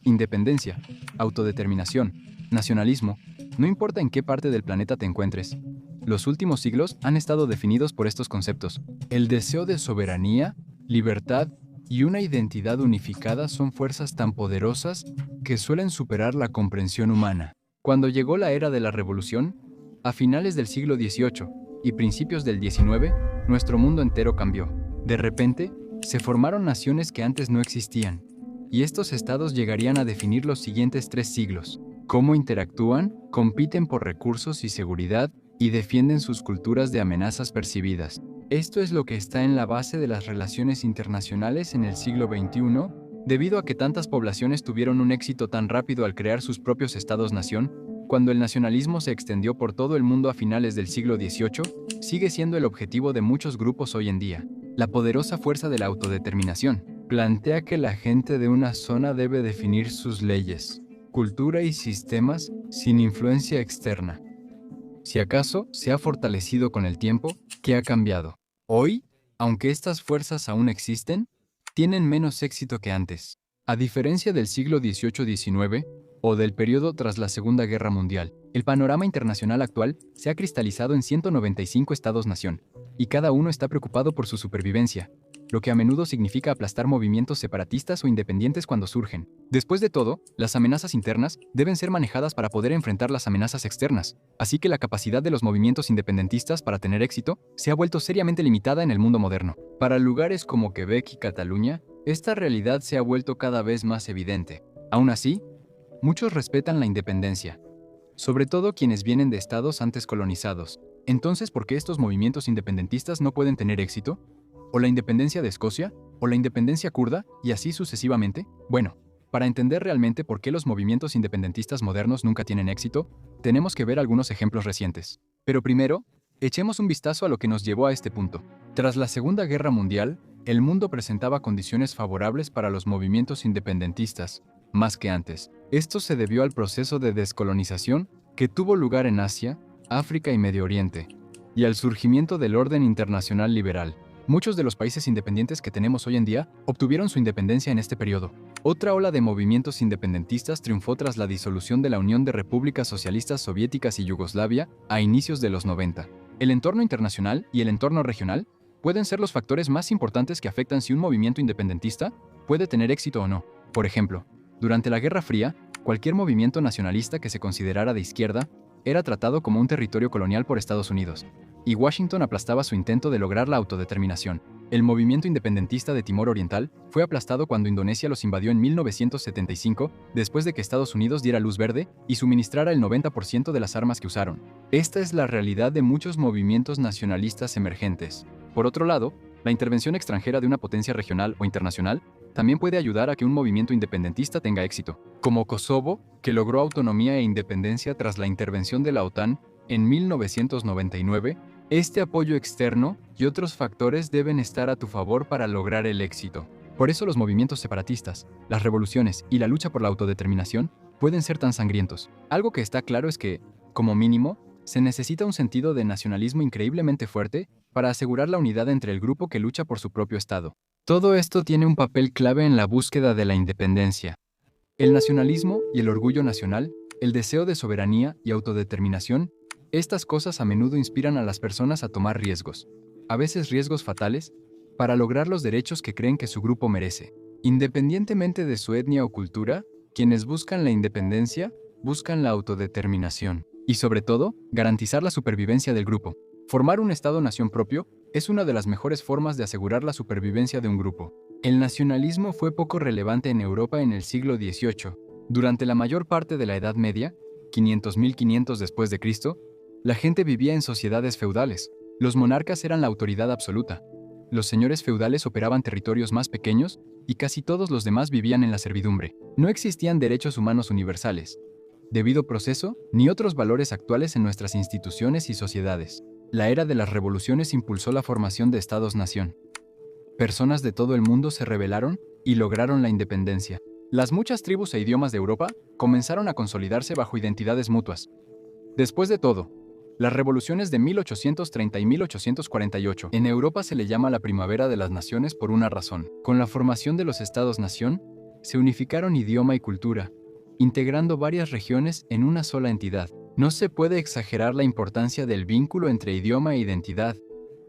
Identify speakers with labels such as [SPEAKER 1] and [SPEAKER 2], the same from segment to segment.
[SPEAKER 1] independencia, autodeterminación, nacionalismo, no importa en qué parte del planeta te encuentres. Los últimos siglos han estado definidos por estos conceptos. El deseo de soberanía, libertad y una identidad unificada son fuerzas tan poderosas que suelen superar la comprensión humana. Cuando llegó la era de la revolución, a finales del siglo XVIII y principios del XIX, nuestro mundo entero cambió. De repente, se formaron naciones que antes no existían, y estos estados llegarían a definir los siguientes 3 siglos. Cómo interactúan, compiten por recursos y seguridad, y defienden sus culturas de amenazas percibidas. Esto es lo que está en la base de las relaciones internacionales en el siglo XXI, debido a que tantas poblaciones tuvieron un éxito tan rápido al crear sus propios estados-nación. Cuando el nacionalismo se extendió por todo el mundo a finales del siglo XVIII, sigue siendo el objetivo de muchos grupos hoy en día. La poderosa fuerza de la autodeterminación plantea que la gente de una zona debe definir sus leyes, cultura y sistemas sin influencia externa. Si acaso se ha fortalecido con el tiempo, ¿qué ha cambiado? Hoy, aunque estas fuerzas aún existen, tienen menos éxito que antes. A diferencia del siglo XVIII-XIX o del periodo tras la Segunda Guerra Mundial, el panorama internacional actual se ha cristalizado en 195 estados-nación, y cada uno está preocupado por su supervivencia, lo que a menudo significa aplastar movimientos separatistas o independientes cuando surgen. Después de todo, las amenazas internas deben ser manejadas para poder enfrentar las amenazas externas, así que la capacidad de los movimientos independentistas para tener éxito se ha vuelto seriamente limitada en el mundo moderno. Para lugares como Quebec y Cataluña, esta realidad se ha vuelto cada vez más evidente. Aún así, muchos respetan la independencia, sobre todo quienes vienen de estados antes colonizados. Entonces, ¿por qué estos movimientos independentistas no pueden tener éxito? ¿O la independencia de Escocia? ¿O la independencia kurda? Y así sucesivamente. Bueno, para entender realmente por qué los movimientos independentistas modernos nunca tienen éxito, tenemos que ver algunos ejemplos recientes. Pero primero, echemos un vistazo a lo que nos llevó a este punto. Tras la Segunda Guerra Mundial, el mundo presentaba condiciones favorables para los movimientos independentistas, más que antes. Esto se debió al proceso de descolonización que tuvo lugar en Asia, África y Medio Oriente, y al surgimiento del orden internacional liberal. Muchos de los países independientes que tenemos hoy en día obtuvieron su independencia en este periodo. Otra ola de movimientos independentistas triunfó tras la disolución de la Unión de Repúblicas Socialistas Soviéticas y Yugoslavia a inicios de los 90. El entorno internacional y el entorno regional pueden ser los factores más importantes que afectan si un movimiento independentista puede tener éxito o no. Por ejemplo, durante la Guerra Fría, cualquier movimiento nacionalista que se considerara de izquierda era tratado como un territorio colonial por Estados Unidos, y Washington aplastaba su intento de lograr la autodeterminación. El movimiento independentista de Timor Oriental fue aplastado cuando Indonesia los invadió en 1975, después de que Estados Unidos diera luz verde y suministrara el 90% de las armas que usaron. Esta es la realidad de muchos movimientos nacionalistas emergentes. Por otro lado, la intervención extranjera de una potencia regional o internacional también puede ayudar a que un movimiento independentista tenga éxito, como Kosovo, que logró autonomía e independencia tras la intervención de la OTAN en 1999. Este apoyo externo y otros factores deben estar a tu favor para lograr el éxito. Por eso los movimientos separatistas, las revoluciones y la lucha por la autodeterminación pueden ser tan sangrientos. Algo que está claro es que, como mínimo, se necesita un sentido de nacionalismo increíblemente fuerte para asegurar la unidad entre el grupo que lucha por su propio estado. Todo esto tiene un papel clave en la búsqueda de la independencia. El nacionalismo y el orgullo nacional, el deseo de soberanía y autodeterminación, estas cosas a menudo inspiran a las personas a tomar riesgos, a veces riesgos fatales, para lograr los derechos que creen que su grupo merece. Independientemente de su etnia o cultura, quienes buscan la independencia, buscan la autodeterminación. Y sobre todo, garantizar la supervivencia del grupo. Formar un Estado-nación propio es una de las mejores formas de asegurar la supervivencia de un grupo. El nacionalismo fue poco relevante en Europa en el siglo XVIII. Durante la mayor parte de la Edad Media, 500-1500 después de Cristo, la gente vivía en sociedades feudales. Los monarcas eran la autoridad absoluta. Los señores feudales operaban territorios más pequeños y casi todos los demás vivían en la servidumbre. No existían derechos humanos universales, debido proceso, ni otros valores actuales en nuestras instituciones y sociedades. La era de las revoluciones impulsó la formación de estados-nación. Personas de todo el mundo se rebelaron y lograron la independencia. Las muchas tribus e idiomas de Europa comenzaron a consolidarse bajo identidades mutuas. Después de todo, las revoluciones de 1830 y 1848 en Europa se le llama la primavera de las naciones por una razón. Con la formación de los estados-nación, se unificaron idioma y cultura, integrando varias regiones en una sola entidad. No se puede exagerar la importancia del vínculo entre idioma e identidad.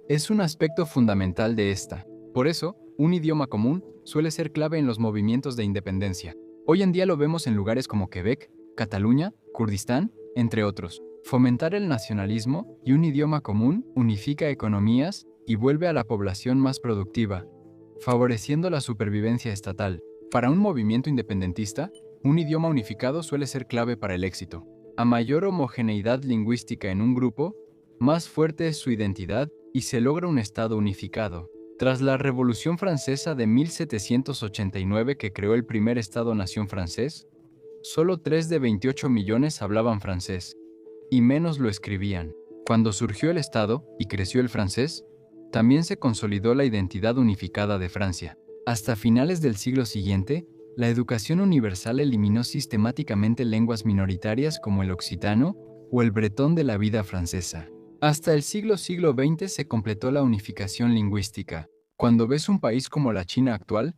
[SPEAKER 1] Es un aspecto fundamental de esta. Por eso, un idioma común suele ser clave en los movimientos de independencia. Hoy en día lo vemos en lugares como Quebec, Cataluña, Kurdistán, entre otros. Fomentar el nacionalismo y un idioma común unifica economías y vuelve a la población más productiva, favoreciendo la supervivencia estatal. Para un movimiento independentista, un idioma unificado suele ser clave para el éxito. A mayor homogeneidad lingüística en un grupo, más fuerte es su identidad y se logra un Estado unificado. Tras la Revolución Francesa de 1789, que creó el primer Estado-nación francés, solo 3 de 28 millones hablaban francés, y menos lo escribían. Cuando surgió el Estado y creció el francés, también se consolidó la identidad unificada de Francia. Hasta finales del siglo siguiente, la educación universal eliminó sistemáticamente lenguas minoritarias como el occitano o el bretón de la vida francesa. Hasta el siglo XX se completó la unificación lingüística. Cuando ves un país como la China actual,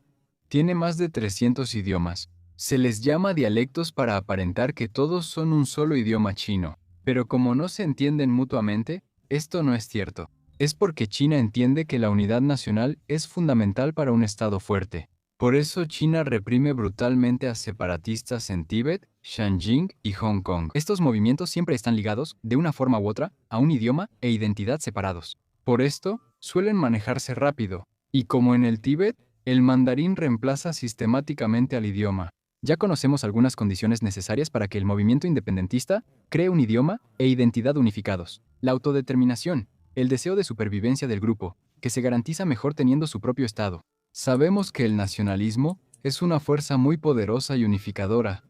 [SPEAKER 1] tiene más de 300 idiomas. Se les llama dialectos para aparentar que todos son un solo idioma chino. Pero como no se entienden mutuamente, esto no es cierto. Es porque China entiende que la unidad nacional es fundamental para un Estado fuerte. Por eso China reprime brutalmente a separatistas en Tíbet, Xinjiang y Hong Kong. Estos movimientos siempre están ligados, de una forma u otra, a un idioma e identidad separados. Por esto, suelen manejarse rápido. Y como en el Tíbet, el mandarín reemplaza sistemáticamente al idioma. Ya conocemos algunas condiciones necesarias para que el movimiento independentista cree un idioma e identidad unificados. La autodeterminación, el deseo de supervivencia del grupo, que se garantiza mejor teniendo su propio Estado. Sabemos que el nacionalismo es una fuerza muy poderosa y unificadora,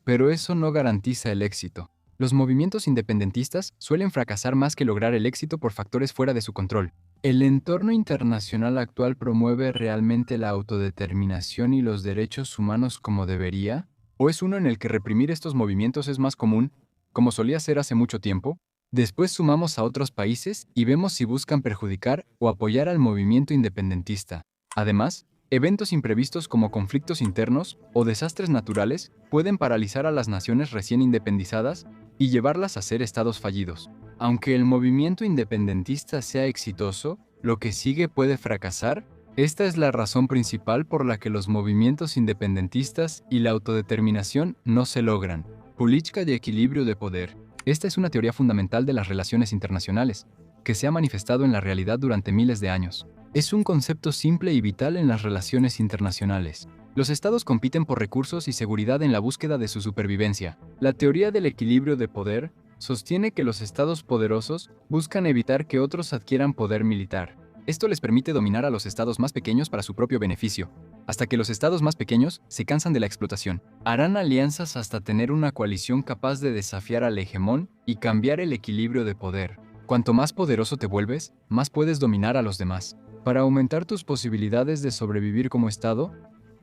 [SPEAKER 1] pero eso no garantiza el éxito. Los movimientos independentistas suelen fracasar más que lograr el éxito por factores fuera de su control. ¿El entorno internacional actual promueve realmente la autodeterminación y los derechos humanos como debería? ¿O es uno en el que reprimir estos movimientos es más común, como solía ser hace mucho tiempo? Después sumamos a otros países y vemos si buscan perjudicar o apoyar al movimiento independentista. Además, eventos imprevistos como conflictos internos o desastres naturales pueden paralizar a las naciones recién independizadas y llevarlas a ser estados fallidos. Aunque el movimiento independentista sea exitoso, lo que sigue puede fracasar. Esta es la razón principal por la que los movimientos independentistas y la autodeterminación no se logran. Política de equilibrio de poder. Esta es una teoría fundamental de las relaciones internacionales, que se ha manifestado en la realidad durante miles de años. Es un concepto simple y vital en las relaciones internacionales. Los estados compiten por recursos y seguridad en la búsqueda de su supervivencia. La teoría del equilibrio de poder sostiene que los estados poderosos buscan evitar que otros adquieran poder militar. Esto les permite dominar a los estados más pequeños para su propio beneficio, hasta que los estados más pequeños se cansan de la explotación. Harán alianzas hasta tener una coalición capaz de desafiar al hegemón y cambiar el equilibrio de poder. Cuanto más poderoso te vuelves, más puedes dominar a los demás. Para aumentar tus posibilidades de sobrevivir como Estado,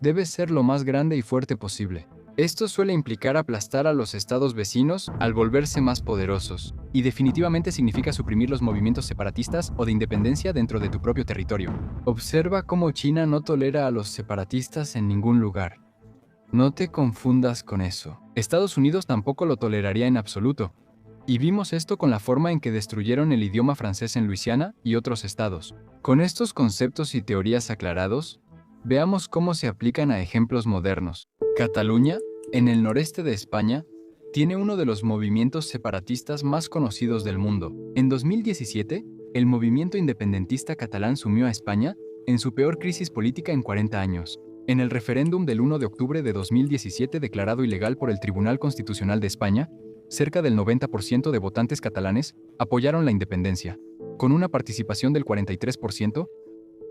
[SPEAKER 1] debes ser lo más grande y fuerte posible. Esto suele implicar aplastar a los estados vecinos al volverse más poderosos, y definitivamente significa suprimir los movimientos separatistas o de independencia dentro de tu propio territorio. Observa cómo China no tolera a los separatistas en ningún lugar. No te confundas con eso. Estados Unidos tampoco lo toleraría en absoluto. Y vimos esto con la forma en que destruyeron el idioma francés en Luisiana y otros estados. Con estos conceptos y teorías aclarados, veamos cómo se aplican a ejemplos modernos. Cataluña, en el noreste de España, tiene uno de los movimientos separatistas más conocidos del mundo. En 2017, el movimiento independentista catalán sumió a España en su peor crisis política en 40 años. En el referéndum del 1 de octubre de 2017 declarado ilegal por el Tribunal Constitucional de España, cerca del 90% de votantes catalanes apoyaron la independencia, con una participación del 43%.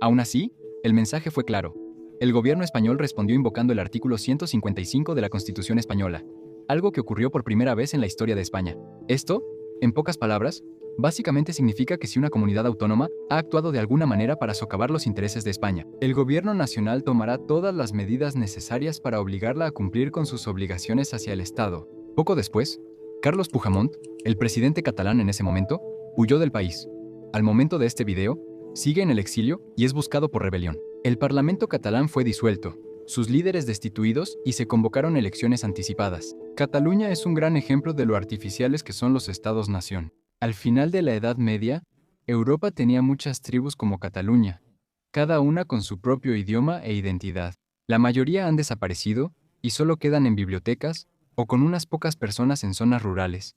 [SPEAKER 1] Aún así, el mensaje fue claro. El gobierno español respondió invocando el artículo 155 de la Constitución española, algo que ocurrió por primera vez en la historia de España. Esto, en pocas palabras, básicamente significa que si una comunidad autónoma ha actuado de alguna manera para socavar los intereses de España, el gobierno nacional tomará todas las medidas necesarias para obligarla a cumplir con sus obligaciones hacia el Estado. Poco después, Carlos Puigdemont, el presidente catalán en ese momento, huyó del país. Al momento de este video, sigue en el exilio y es buscado por rebelión. El Parlamento catalán fue disuelto, sus líderes destituidos y se convocaron elecciones anticipadas. Cataluña es un gran ejemplo de lo artificiales que son los estados-nación. Al final de la Edad Media, Europa tenía muchas tribus como Cataluña, cada una con su propio idioma e identidad. La mayoría han desaparecido y solo quedan en bibliotecas o con unas pocas personas en zonas rurales.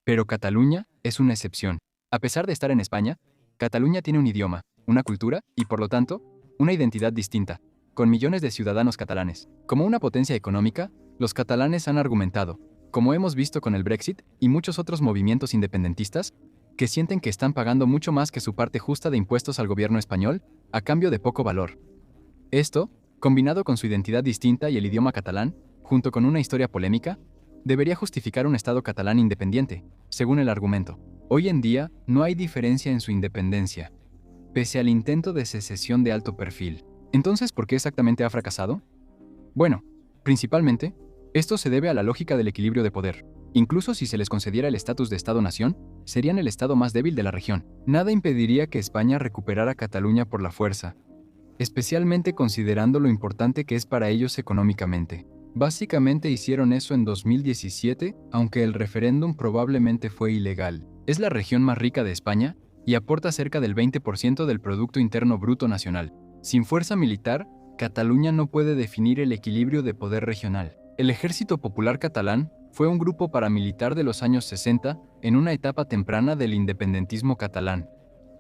[SPEAKER 1] Pero Cataluña es una excepción. A pesar de estar en España, Cataluña tiene un idioma, una cultura y, por lo tanto, una identidad distinta, con millones de ciudadanos catalanes. Como una potencia económica, los catalanes han argumentado, como hemos visto con el Brexit y muchos otros movimientos independentistas, que sienten que están pagando mucho más que su parte justa de impuestos al gobierno español a cambio de poco valor. Esto, combinado con su identidad distinta y el idioma catalán, junto con una historia polémica, debería justificar un Estado catalán independiente, según el argumento. Hoy en día no hay diferencia en su independencia, pese al intento de secesión de alto perfil. Entonces, ¿por qué exactamente ha fracasado? Bueno, principalmente, esto se debe a la lógica del equilibrio de poder. Incluso si se les concediera el estatus de Estado-nación, serían el Estado más débil de la región. Nada impediría que España recuperara Cataluña por la fuerza, especialmente considerando lo importante que es para ellos económicamente. Básicamente hicieron eso en 2017, aunque el referéndum probablemente fue ilegal. Es la región más rica de España y aporta cerca del 20% del Producto Interno Bruto Nacional. Sin fuerza militar, Cataluña no puede definir el equilibrio de poder regional. El Ejército Popular Catalán fue un grupo paramilitar de los años 60 en una etapa temprana del independentismo catalán,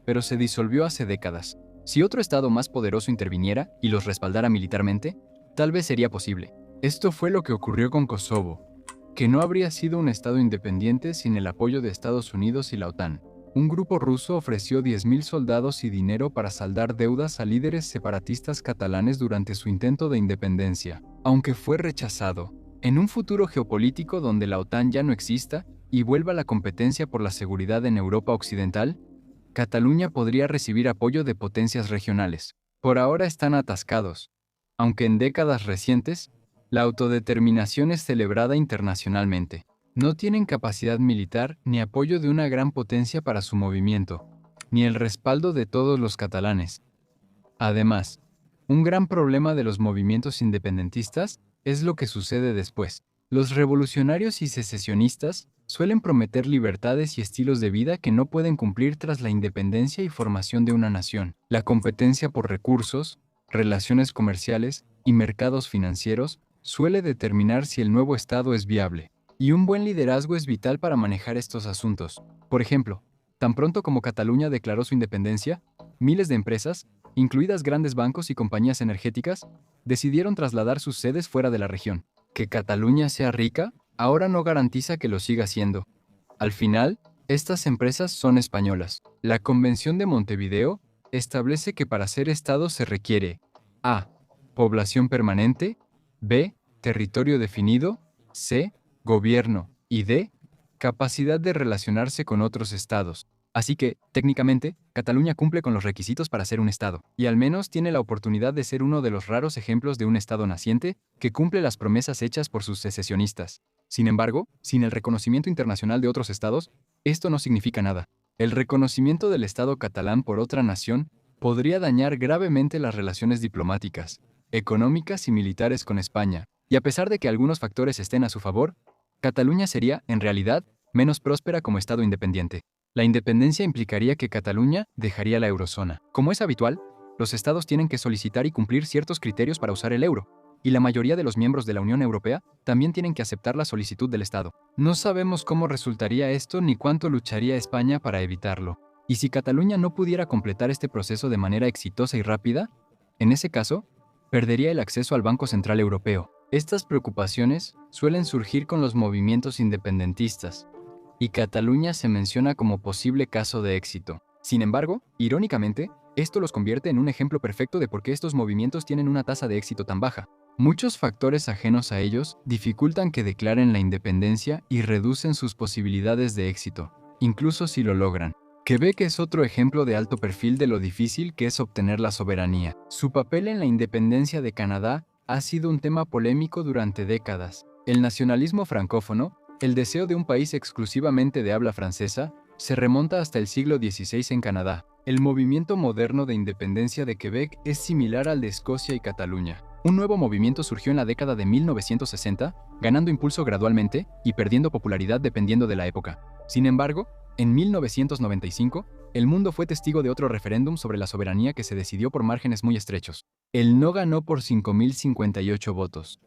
[SPEAKER 1] pero se disolvió hace décadas. Si otro estado más poderoso interviniera y los respaldara militarmente, tal vez sería posible. Esto fue lo que ocurrió con Kosovo, que no habría sido un estado independiente sin el apoyo de Estados Unidos y la OTAN. Un grupo ruso ofreció 10.000 soldados y dinero para saldar deudas a líderes separatistas catalanes durante su intento de independencia, aunque fue rechazado. En un futuro geopolítico donde la OTAN ya no exista y vuelva la competencia por la seguridad en Europa Occidental, Cataluña podría recibir apoyo de potencias regionales. Por ahora están atascados, aunque en décadas recientes, la autodeterminación es celebrada internacionalmente. No tienen capacidad militar ni apoyo de una gran potencia para su movimiento, ni el respaldo de todos los catalanes. Además, un gran problema de los movimientos independentistas es lo que sucede después. Los revolucionarios y secesionistas suelen prometer libertades y estilos de vida que no pueden cumplir tras la independencia y formación de una nación. La competencia por recursos, relaciones comerciales y mercados financieros suele determinar si el nuevo Estado es viable. Y un buen liderazgo es vital para manejar estos asuntos. Por ejemplo, tan pronto como Cataluña declaró su independencia, miles de empresas, incluidas grandes bancos y compañías energéticas, decidieron trasladar sus sedes fuera de la región. Que Cataluña sea rica ahora no garantiza que lo siga siendo. Al final, estas empresas son españolas. La Convención de Montevideo establece que para ser Estado se requiere a. Población permanente, b. Territorio definido, c. Gobierno y d. Capacidad de relacionarse con otros estados. Así que, técnicamente, Cataluña cumple con los requisitos para ser un Estado, y al menos tiene la oportunidad de ser uno de los raros ejemplos de un Estado naciente que cumple las promesas hechas por sus secesionistas. Sin embargo, sin el reconocimiento internacional de otros estados, esto no significa nada. El reconocimiento del Estado catalán por otra nación podría dañar gravemente las relaciones diplomáticas, económicas y militares con España, y a pesar de que algunos factores estén a su favor, Cataluña sería, en realidad, menos próspera como Estado independiente. La independencia implicaría que Cataluña dejaría la eurozona. Como es habitual, los estados tienen que solicitar y cumplir ciertos criterios para usar el euro, y la mayoría de los miembros de la Unión Europea también tienen que aceptar la solicitud del Estado. No sabemos cómo resultaría esto ni cuánto lucharía España para evitarlo. Y si Cataluña no pudiera completar este proceso de manera exitosa y rápida, en ese caso, perdería el acceso al Banco Central Europeo. Estas preocupaciones suelen surgir con los movimientos independentistas, y Cataluña se menciona como posible caso de éxito. Sin embargo, irónicamente, esto los convierte en un ejemplo perfecto de por qué estos movimientos tienen una tasa de éxito tan baja. Muchos factores ajenos a ellos dificultan que declaren la independencia y reducen sus posibilidades de éxito, incluso si lo logran. Quebec es otro ejemplo de alto perfil de lo difícil que es obtener la soberanía. Su papel en la independencia de Canadá ha sido un tema polémico durante décadas. El nacionalismo francófono, el deseo de un país exclusivamente de habla francesa, se remonta hasta el siglo XVI en Canadá. El movimiento moderno de independencia de Quebec es similar al de Escocia y Cataluña. Un nuevo movimiento surgió en la década de 1960, ganando impulso gradualmente y perdiendo popularidad dependiendo de la época. Sin embargo, en 1995, el mundo fue testigo de otro referéndum sobre la soberanía que se decidió por márgenes muy estrechos. El no ganó por 5.058 votos.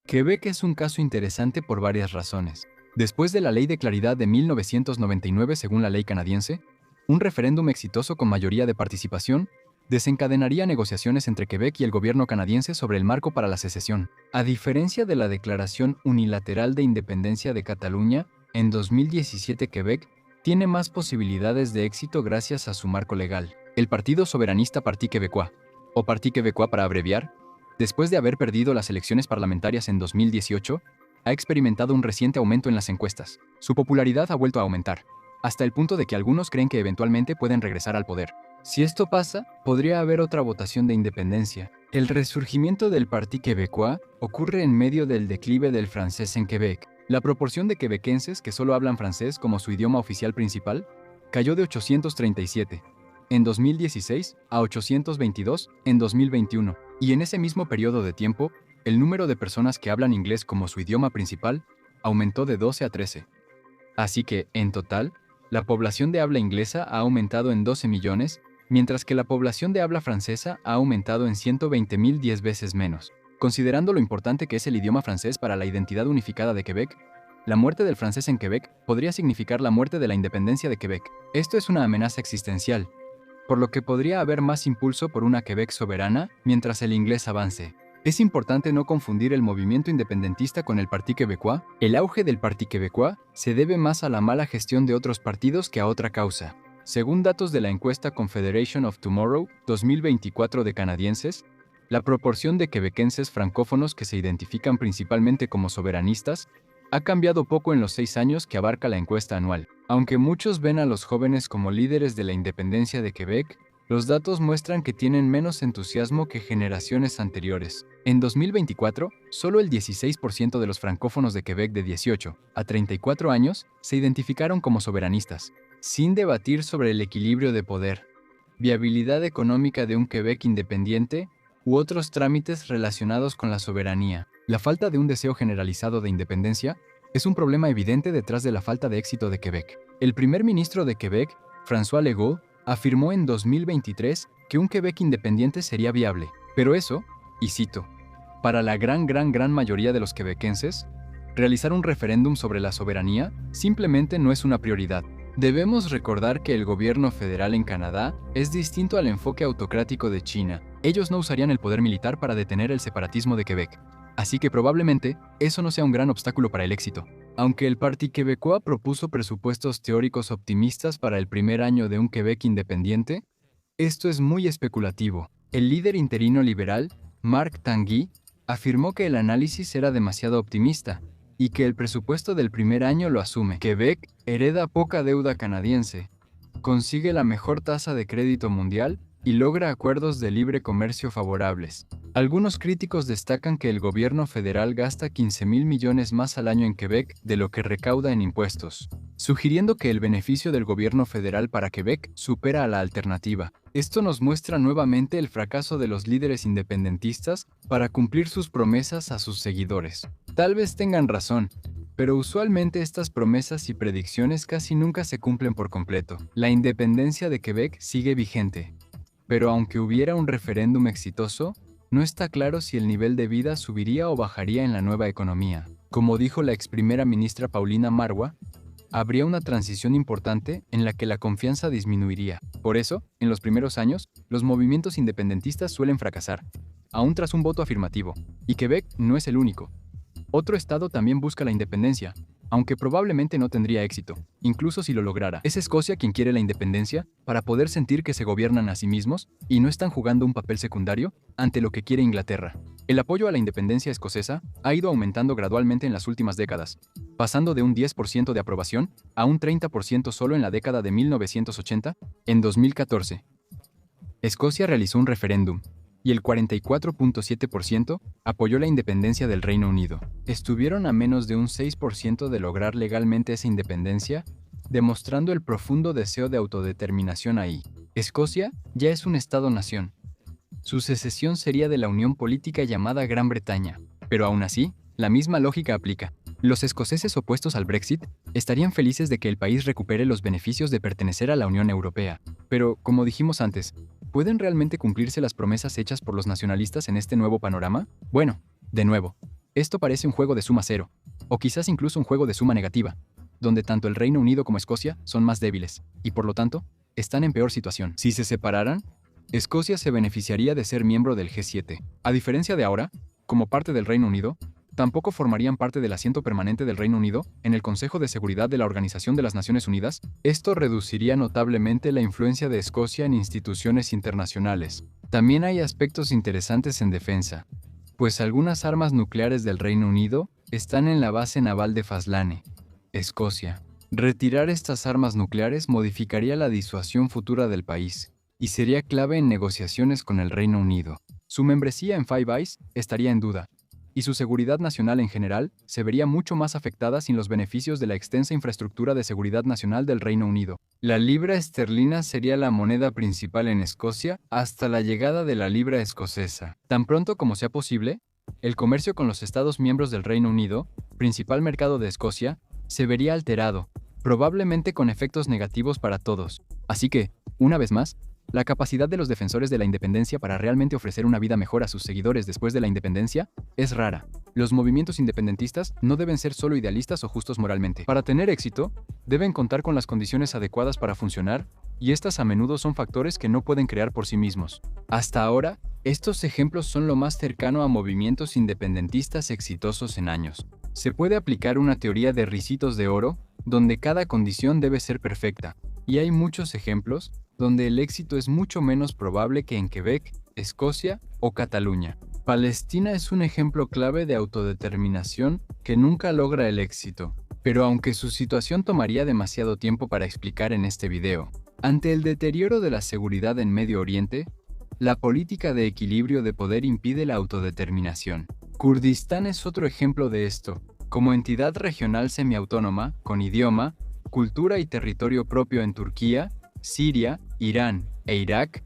[SPEAKER 1] Quebec es un caso interesante por varias razones. Después de la Ley de Claridad de 1999, según la ley canadiense, un referéndum exitoso con mayoría de participación desencadenaría negociaciones entre Quebec y el gobierno canadiense sobre el marco para la secesión. A diferencia de la Declaración Unilateral de Independencia de Cataluña, en 2017 Quebec tiene más posibilidades de éxito gracias a su marco legal. El partido soberanista Parti Québécois, o Parti Québécois para abreviar, después de haber perdido las elecciones parlamentarias en 2018, ha experimentado un reciente aumento en las encuestas. Su popularidad ha vuelto a aumentar, hasta el punto de que algunos creen que eventualmente pueden regresar al poder. Si esto pasa, podría haber otra votación de independencia. El resurgimiento del Parti Québécois ocurre en medio del declive del francés en Quebec. La proporción de quebequenses que solo hablan francés como su idioma oficial principal cayó de 837 en 2016 a 822 en 2021, y en ese mismo periodo de tiempo, el número de personas que hablan inglés como su idioma principal aumentó de 12 a 13. Así que, en total, la población de habla inglesa ha aumentado en 12 millones, mientras que la población de habla francesa ha aumentado en 120.000, 10 veces menos. Considerando lo importante que es el idioma francés para la identidad unificada de Quebec, la muerte del francés en Quebec podría significar la muerte de la independencia de Quebec. Esto es una amenaza existencial, por lo que podría haber más impulso por una Quebec soberana mientras el inglés avance. Es importante no confundir el movimiento independentista con el Parti Québécois. El auge del Parti Québécois se debe más a la mala gestión de otros partidos que a otra causa. Según datos de la encuesta Confederation of Tomorrow 2024 de canadienses, la proporción de quebequenses francófonos que se identifican principalmente como soberanistas ha cambiado poco en los 6 años que abarca la encuesta anual. Aunque muchos ven a los jóvenes como líderes de la independencia de Quebec, los datos muestran que tienen menos entusiasmo que generaciones anteriores. En 2024, solo el 16% de los francófonos de Quebec de 18 a 34 años se identificaron como soberanistas, sin debatir sobre el equilibrio de poder, viabilidad económica de un Quebec independiente u otros trámites relacionados con la soberanía. La falta de un deseo generalizado de independencia es un problema evidente detrás de la falta de éxito de Quebec. El primer ministro de Quebec, François Legault, afirmó en 2023 que un Quebec independiente sería viable, pero eso, y cito, para la gran mayoría de los quebequenses, realizar un referéndum sobre la soberanía simplemente no es una prioridad. Debemos recordar que el gobierno federal en Canadá es distinto al enfoque autocrático de China. Ellos no usarían el poder militar para detener el separatismo de Quebec, así que probablemente eso no sea un gran obstáculo para el éxito. Aunque el Parti Québécois propuso presupuestos teóricos optimistas para el primer año de un Quebec independiente, esto es muy especulativo. El líder interino liberal, Marc Tanguy, afirmó que el análisis era demasiado optimista y que el presupuesto del primer año lo asume. Quebec hereda poca deuda canadiense, consigue la mejor tasa de crédito mundial y logra acuerdos de libre comercio favorables. Algunos críticos destacan que el gobierno federal gasta 15.000 millones más al año en Quebec de lo que recauda en impuestos, sugiriendo que el beneficio del gobierno federal para Quebec supera a la alternativa. Esto nos muestra nuevamente el fracaso de los líderes independentistas para cumplir sus promesas a sus seguidores. Tal vez tengan razón, pero usualmente estas promesas y predicciones casi nunca se cumplen por completo. La independencia de Quebec sigue vigente, pero aunque hubiera un referéndum exitoso, no está claro si el nivel de vida subiría o bajaría en la nueva economía. Como dijo la ex primera ministra Paulina Marois, habría una transición importante en la que la confianza disminuiría. Por eso, en los primeros años, los movimientos independentistas suelen fracasar, aún tras un voto afirmativo, y Quebec no es el único. Otro estado también busca la independencia, aunque probablemente no tendría éxito, incluso si lo lograra. Es Escocia quien quiere la independencia para poder sentir que se gobiernan a sí mismos y no están jugando un papel secundario ante lo que quiere Inglaterra. El apoyo a la independencia escocesa ha ido aumentando gradualmente en las últimas décadas, pasando de un 10% de aprobación a un 30% solo en la década de 1980. En 2014, Escocia realizó un referéndum, y el 44.7% apoyó la independencia del Reino Unido. Estuvieron a menos de un 6% de lograr legalmente esa independencia, demostrando el profundo deseo de autodeterminación ahí. Escocia ya es un Estado-nación, Su secesión sería de la unión política llamada Gran Bretaña. Pero aún así, la misma lógica aplica. Los escoceses opuestos al Brexit estarían felices de que el país recupere los beneficios de pertenecer a la Unión Europea. Pero, como dijimos antes, ¿pueden realmente cumplirse las promesas hechas por los nacionalistas en este nuevo panorama? Bueno, de nuevo, esto parece un juego de suma cero, o quizás incluso un juego de suma negativa, donde tanto el Reino Unido como Escocia son más débiles, y por lo tanto, están en peor situación. Si se separaran, Escocia se beneficiaría de ser miembro del G7. A diferencia de ahora, como parte del Reino Unido, tampoco formarían parte del asiento permanente del Reino Unido en el Consejo de Seguridad de la Organización de las Naciones Unidas. Esto reduciría notablemente la influencia de Escocia en instituciones internacionales. También hay aspectos interesantes en defensa, pues algunas armas nucleares del Reino Unido están en la base naval de Faslane, Escocia. Retirar estas armas nucleares modificaría la disuasión futura del país y sería clave en negociaciones con el Reino Unido. Su membresía en Five Eyes estaría en duda, y su seguridad nacional en general se vería mucho más afectada sin los beneficios de la extensa infraestructura de seguridad nacional del Reino Unido. La libra esterlina sería la moneda principal en Escocia hasta la llegada de la libra escocesa. Tan pronto como sea posible, el comercio con los Estados miembros del Reino Unido, principal mercado de Escocia, se vería alterado, probablemente con efectos negativos para todos. Así que, una vez más, la capacidad de los defensores de la independencia para realmente ofrecer una vida mejor a sus seguidores después de la independencia es rara. Los movimientos independentistas no deben ser solo idealistas o justos moralmente. Para tener éxito, deben contar con las condiciones adecuadas para funcionar, y estas a menudo son factores que no pueden crear por sí mismos. Hasta ahora, estos ejemplos son lo más cercano a movimientos independentistas exitosos en años. Se puede aplicar una teoría de ricitos de oro, donde cada condición debe ser perfecta, y hay muchos ejemplos donde el éxito es mucho menos probable que en Quebec, Escocia o Cataluña. Palestina es un ejemplo clave de autodeterminación que nunca logra el éxito, pero aunque su situación tomaría demasiado tiempo para explicar en este video. Ante el deterioro de la seguridad en Medio Oriente, la política de equilibrio de poder impide la autodeterminación. Kurdistán es otro ejemplo de esto. Como entidad regional semiautónoma, con idioma, cultura y territorio propio en Turquía, Siria, Irán e Irak,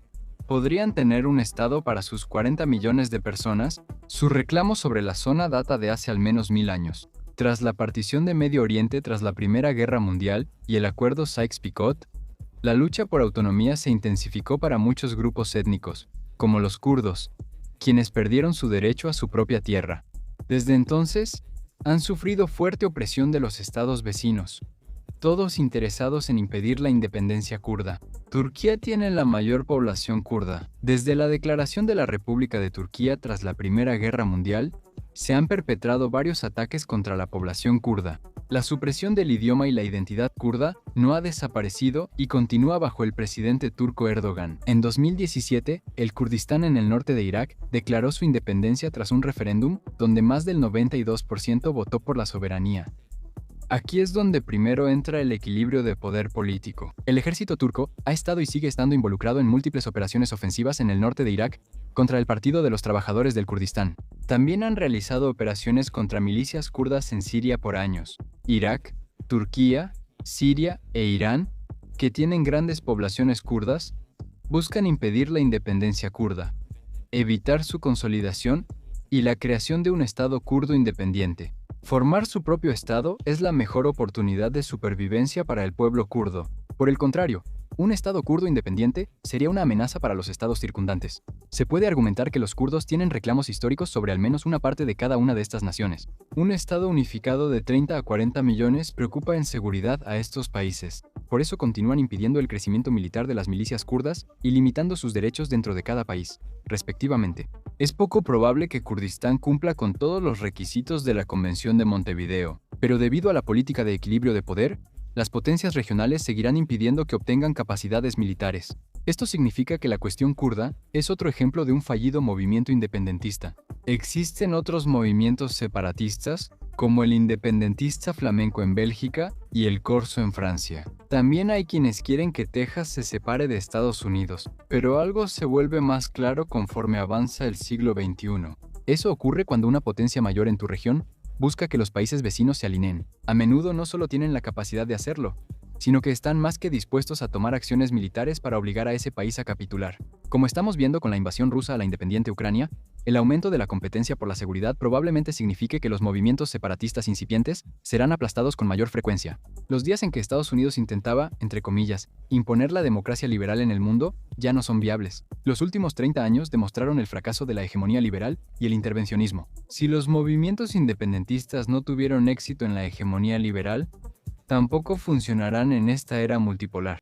[SPEAKER 1] podrían tener un estado para sus 40 millones de personas. Su reclamo sobre la zona data de hace al menos 1000 años. Tras la partición de Medio Oriente tras la Primera Guerra Mundial y el Acuerdo Sykes-Picot, la lucha por autonomía se intensificó para muchos grupos étnicos, como los kurdos, quienes perdieron su derecho a su propia tierra. Desde entonces, han sufrido fuerte opresión de los estados vecinos, todos interesados en impedir la independencia kurda. Turquía tiene la mayor población kurda. Desde la declaración de la República de Turquía tras la Primera Guerra Mundial, se han perpetrado varios ataques contra la población kurda. La supresión del idioma y la identidad kurda no ha desaparecido y continúa bajo el presidente turco Erdogan. En 2017, el Kurdistán en el norte de Irak declaró su independencia tras un referéndum donde más del 92% votó por la soberanía. Aquí es donde primero entra el equilibrio de poder político. El ejército turco ha estado y sigue estando involucrado en múltiples operaciones ofensivas en el norte de Irak contra el Partido de los Trabajadores del Kurdistán. También han realizado operaciones contra milicias kurdas en Siria por años. Irak, Turquía, Siria e Irán, que tienen grandes poblaciones kurdas, buscan impedir la independencia kurda, evitar su consolidación y la creación de un Estado kurdo independiente. Formar su propio Estado es la mejor oportunidad de supervivencia para el pueblo kurdo. Por el contrario, un Estado kurdo independiente sería una amenaza para los estados circundantes. Se puede argumentar que los kurdos tienen reclamos históricos sobre al menos una parte de cada una de estas naciones. Un Estado unificado de 30 a 40 millones preocupa en seguridad a estos países. Por eso continúan impidiendo el crecimiento militar de las milicias kurdas y limitando sus derechos dentro de cada país, respectivamente. Es poco probable que Kurdistán cumpla con todos los requisitos de la Convención de Montevideo, pero debido a la política de equilibrio de poder, las potencias regionales seguirán impidiendo que obtengan capacidades militares. Esto significa que la cuestión kurda es otro ejemplo de un fallido movimiento independentista. Existen otros movimientos separatistas, como el independentista flamenco en Bélgica y el corso en Francia. También hay quienes quieren que Texas se separe de Estados Unidos, pero algo se vuelve más claro conforme avanza el siglo XXI. Eso ocurre cuando una potencia mayor en tu región busca que los países vecinos se alineen. A menudo no solo tienen la capacidad de hacerlo, sino que están más que dispuestos a tomar acciones militares para obligar a ese país a capitular. Como estamos viendo con la invasión rusa a la independiente Ucrania, el aumento de la competencia por la seguridad probablemente signifique que los movimientos separatistas incipientes serán aplastados con mayor frecuencia. Los días en que Estados Unidos intentaba, entre comillas, imponer la democracia liberal en el mundo ya no son viables. Los últimos 30 años demostraron el fracaso de la hegemonía liberal y el intervencionismo. Si los movimientos independentistas no tuvieron éxito en la hegemonía liberal, tampoco funcionarán en esta era multipolar.